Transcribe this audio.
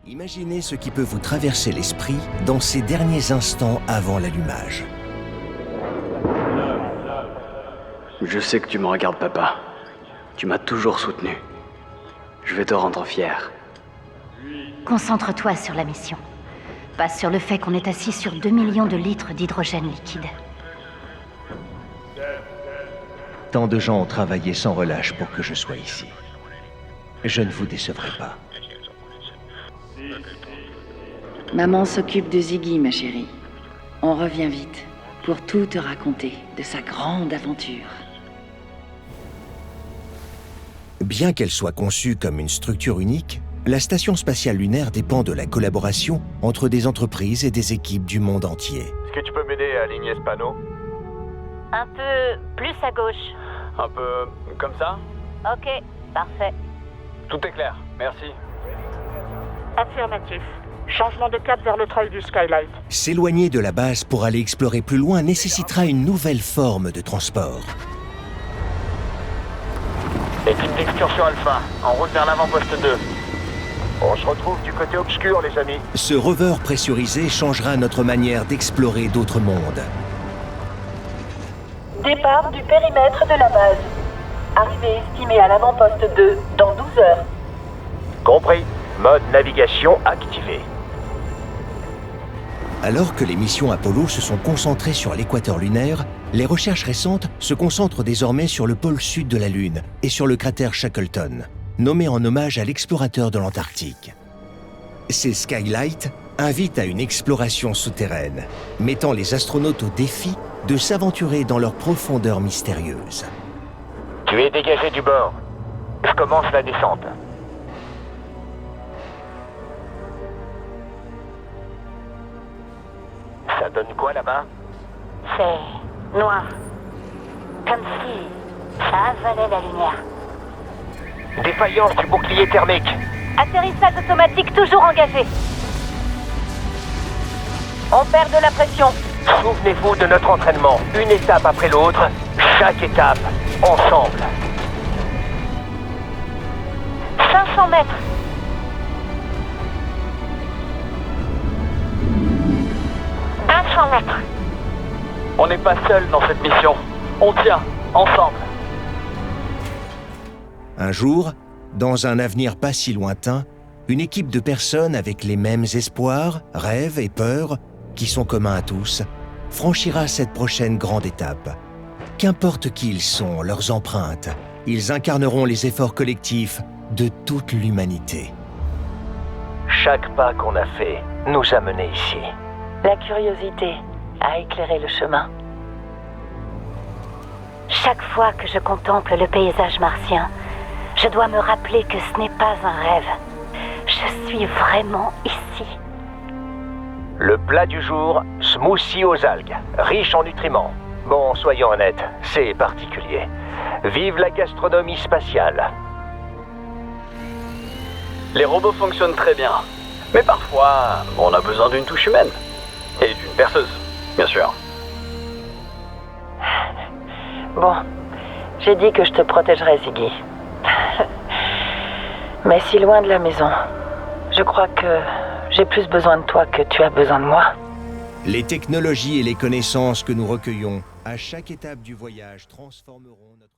Imaginez ce qui peut vous traverser l'esprit dans ces derniers instants avant l'allumage. Je sais que tu me regardes, papa. Tu m'as toujours soutenu. Je vais te rendre fier. Concentre-toi sur la mission. Pas sur le fait qu'on est assis sur 2 millions de litres d'hydrogène liquide. Tant de gens ont travaillé sans relâche pour que je sois ici. Je ne vous décevrai pas. Maman s'occupe de Ziggy, ma chérie. On revient vite pour tout te raconter de sa grande aventure. Bien qu'elle soit conçue comme une structure unique, la Station spatiale lunaire dépend de la collaboration entre des entreprises et des équipes du monde entier. Est-ce que tu peux m'aider à aligner ce panneau? Un peu plus à gauche. Un peu comme ça? Ok, parfait. Tout est clair, merci. Affirmatif. Changement de cap vers le treuil du Skylight. S'éloigner de la base pour aller explorer plus loin nécessitera une nouvelle forme de transport. Équipe d'excursion Alpha, en route vers l'avant-poste 2. On se retrouve du côté obscur, les amis. Ce rover pressurisé changera notre manière d'explorer d'autres mondes. Départ du périmètre de la base. Arrivée estimée à l'avant-poste 2 dans 12 heures. Compris. Mode navigation activé. Alors que les missions Apollo se sont concentrées sur l'équateur lunaire, les recherches récentes se concentrent désormais sur le pôle sud de la Lune et sur le cratère Shackleton, nommé en hommage à l'explorateur de l'Antarctique. Ces Skylights invitent à une exploration souterraine, mettant les astronautes au défi de s'aventurer dans leurs profondeurs mystérieuses. Tu es dégagé du bord. Je commence la descente. Ça donne quoi là-bas? C'est noir. Comme si ça avalait la lumière. Défaillance du bouclier thermique. Atterrissage automatique toujours engagé. On perd de la pression. Souvenez-vous de notre entraînement. Une étape après l'autre, chaque étape, ensemble. 500 mètres. Mètres. On n'est pas seul dans cette mission. On tient, ensemble. Un jour, dans un avenir pas si lointain, une équipe de personnes avec les mêmes espoirs, rêves et peurs, qui sont communs à tous, franchira cette prochaine grande étape. Qu'importe qui ils sont, leurs empreintes, ils incarneront les efforts collectifs de toute l'humanité. Chaque pas qu'on a fait nous a menés ici. La curiosité a éclairé le chemin. Chaque fois que je contemple le paysage martien, je dois me rappeler que ce n'est pas un rêve. Je suis vraiment ici. Le plat du jour, smoothie aux algues, riche en nutriments. Bon, soyons honnêtes, c'est particulier. Vive la gastronomie spatiale. Les robots fonctionnent très bien. Mais parfois, on a besoin d'une touche humaine. Et d'une perceuse, bien sûr. Bon, j'ai dit que je te protégerais, Ziggy. Mais si loin de la maison, je crois que j'ai plus besoin de toi que tu as besoin de moi. Les technologies et les connaissances que nous recueillons à chaque étape du voyage transformeront notre